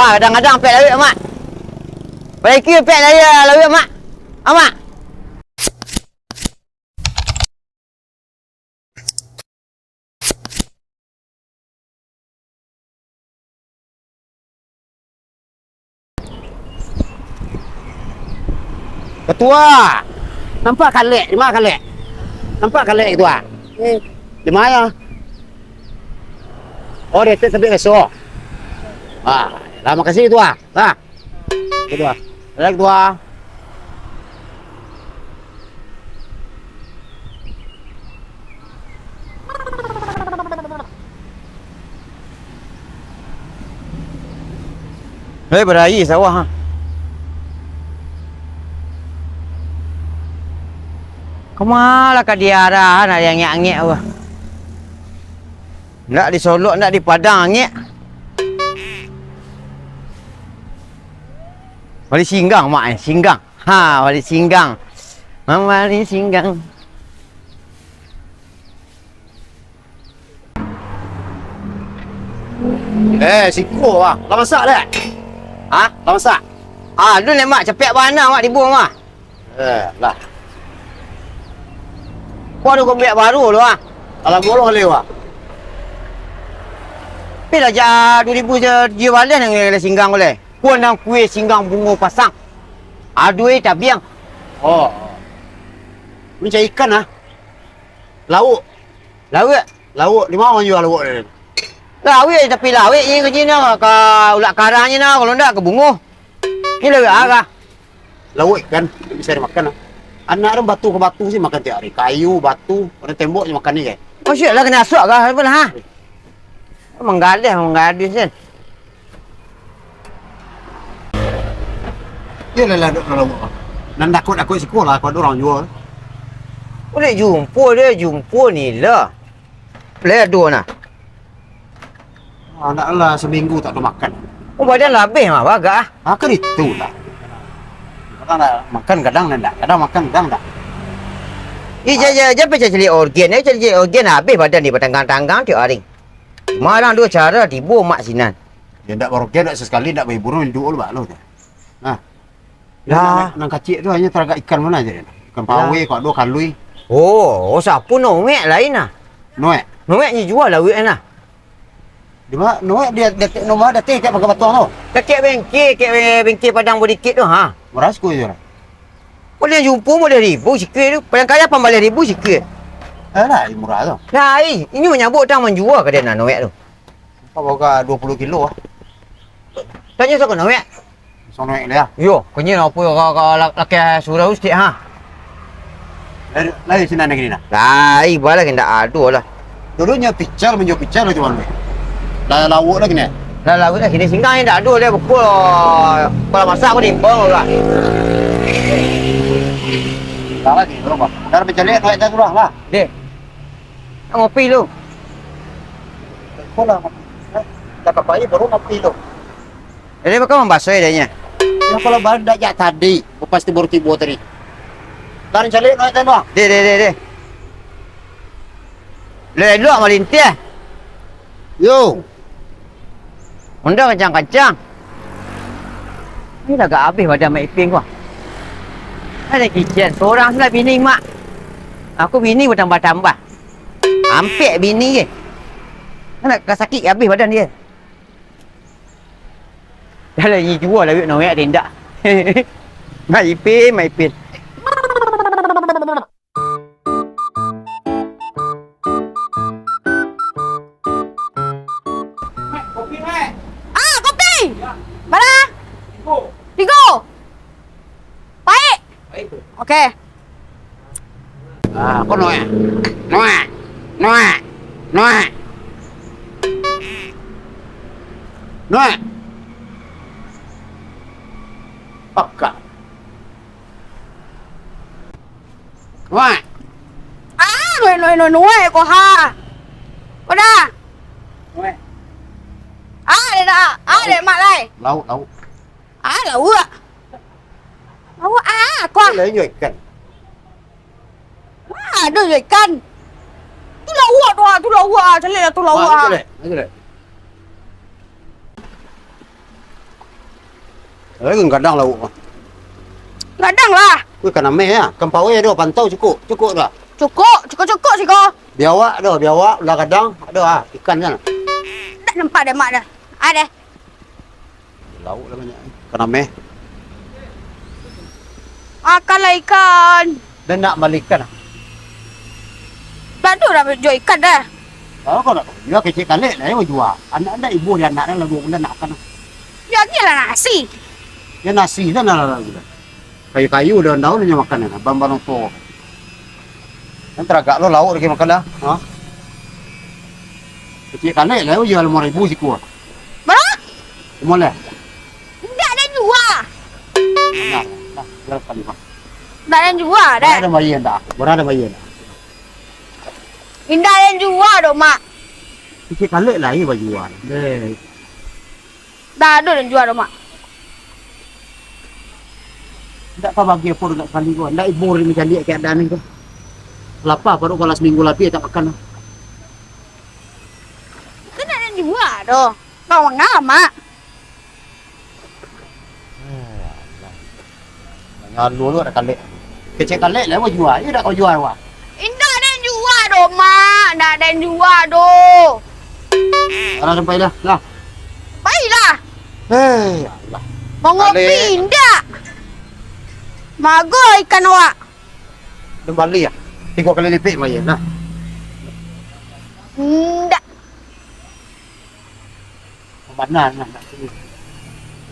Kadang-kadang pek lawik mak. Baiki pek lawik mak. Mak. Ketua. Nampak kalek, di mana kalek? Nampak kalek ketua? Di mana? Oh, dia terbit besok. Lama kasih ketua. Ketua. Ketua. Berayi sawah. Kemana ke dia arah nak yang ngek-ngek apa? Ndak di Solok, ndak di Padang ngek. Wali singgang mak singgang. Wali singgang. Wali singgang. Siko ah. Lah masak dah. Lah masak. Dulu ni mak cepet mana mak dibuang mak. Lah. Kau ada kombek baru tu ah. Alah golong lewat. Bila dah 2000 je balen yang singgang boleh. Kau nang kuih singgang bunga pasang. Duit tak biang. Mencari ikan ah. Lauk. Di mana orang jual lauk ni? Lawik tapi lawik ni kerja ni ke ulak karangnya ni kalau ndak ke bunga. Ni lawik arah. Lauk ikan bisa dimakan ah. Anak orang batu ke batu sih makan tiap hari. Kayu, batu, orang tembok je makan ni kan. Oh syuk lah kena asuk ke apa lah. Menggadis kan. Dia lah kalau nak takut sekolah kalau orang jual. Boleh jumpa ni lah. Boleh dua nah. Naklah seminggu tak ada makan. Badan labih mah bagak ah. Kan itu lah. Kadang nak makan, kadang tak. Kadang makan, kadang tak. Jangan cari organ. Cari organ habis badan di tanggang-tanggang tiap hari. Marang dua cara dibuang mak sinan. Dia tak berorgan, tak sesekali, tak berhiburan, duduk lah lo. Nang kacik tu hanya teragak ikan mana je. Ikan pawe, kau dua kalui. Siapa noek lain lah. Noek ni jual lah wik lah. Di mana noek dia nombor datang kat pakai batuang tu. Kat bengkel Padang Bodikit tu ha. Beras ku je. Boleh jumpa boleh ribu sikit tu. Padang kaya pun boleh ribu sikit. Lah, murah tu. Ini menyambut tang menjual ke dia nak noek tu. Kau bawa 20 kilo ah. Tanya siapa noek? Sang noek dia. Yo, kau apa kau laki surau sikit ha. Lai sini negeri nak. Lai, bala kena adu lah. Dulunya pical menjual pical lah jual ni. Lah lawuk lagi ni. Lah lawuk lagi ni singgang ni tak adu dia pukul. Kalau masak pun timbang lah. Dah lagi berapa? Dah berjalan naik dah turun lah. Dek. Ngopi lu. Kolah ngopi. Dah kapai baru ngopi lu. Jadi bakal membasuh dia. Ya kalau baru dah jak tadi, pasti baru tiba tadi. Dah jalan naik dah bang. Dek. Lu malintia. Yo. Undang kencang-kencang. Ini dah agak habis badan mak iping gua. Ada kitchen, seorang lah bini mak. Aku bini bertambah-tambah. Hampir bini je. Nak sakit habis badan dia. Dah lah ni jual lah nak tindak. Mak ipin. Mana? Tigo. Baik. Okey. Kau noek. Pakak. Noek. Nuôi của ha. Có đa. Noek. Đây nè. Để mặt đây. Lauk. Lẩu ạ. Lẩu con. Lấy nhiều cân. Đưa rồi cân. Tôi lẩu ạ. Thế này là tôi lẩu ạ. Cái này. Kadang lauk. Kadang lah. Kuih kan ame ya. Kempau dah pantau cukup dah. Cukup sih kau. Biawak lah kadang ada ikan kan. Tak nampak dah mak dah. Ada. Lauk lah banyak. Kan ame. Makanlah ikan. Dan nak balikan. Tak tu dah jual ikan dah. Kalau kau nak jual kecil kalik lah yang jual. Anak ibu dia anak lah dua bulan nak kan. Lagi lah nasi. Ya nasi dah nak lah. Kayu-kayu daun-daun dia makan lah. Bambarong tu. Yang teragak lo lauk lagi makan dah. Ha? Kecil kalik lah jual 5,000 siku. Berapa? Boleh. Tak ada jual. Nah, jual sekali pak. Tak ada jual dah. Ada bayi dah. Berada bayi dah. Indah yang jual doh mak. Kecil kalik lah ini jual. Deh. Tak ada yang jual doh mak. Tak kau bagi apa nak kali kau. Tak ibu ni macam dia keadaan ni kau. Lapar baru kalau seminggu lebih tak makan. Tak ada yang jual doh. Kau ngah mak. Jangan dulu ada kalik. Kecil kalik lah jual. Ia dah kau jual wah. Indah ada yang jual doh mak. Tak ada yang jual doh. Orang sampai dah. Lah. Baiklah. Hei, Allah. Mau ngopi indah. Mago ikan awak. Dah balik ah. 3 kali lipik mai lah. Ndak. Banan lah.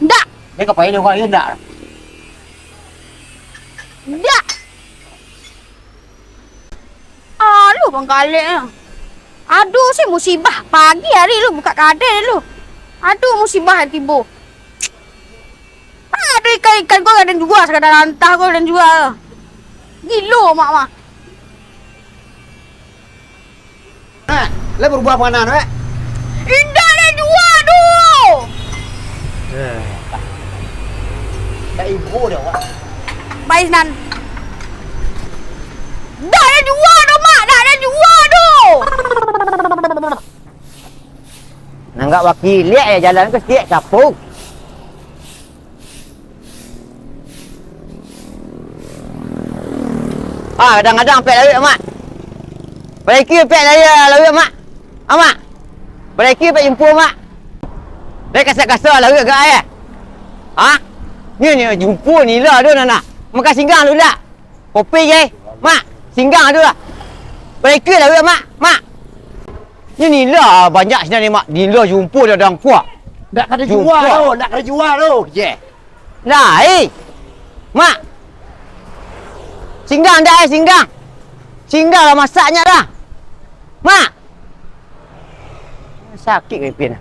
Ndak. Dia kau payah dia kau ndak. Ndak. Lu bang kalik. Aduh si musibah. Pagi hari lu buka kadai lu. Aduh musibah tiba. Aduh ikan-ikan kau ada jual sekadar lantah kau ada jual. Gilo mak mah. Ha, le berubah mana weh? Indah ada jual tu. Dah ibu dah wah. Baik nan. Dah ada jual tu mak, dah ada jual tu. Nanggak wakil lihat ya jalan ke setiap kapung. Kadang-kadang pek lawik mak. Beriki pek lawik mak. Mak. Beriki pek jumpa mak. Dia kasar-kasar lawik ke ayah. Ha? Ni jumpa ni lah tu nak. Makan singgang dulu tak? Kopi je. Mak, singgang tu lah. Beriki lawik mak. Mak. Ni lah banyak sebenarnya mak. Ni lah jumpa dah dang kuat. Nak kena jual tu, nak kena jual tu. Je. Nah, mak. Singgang dah singgang. Singgang lah masaknya dah. Mak. Sakit ke pin.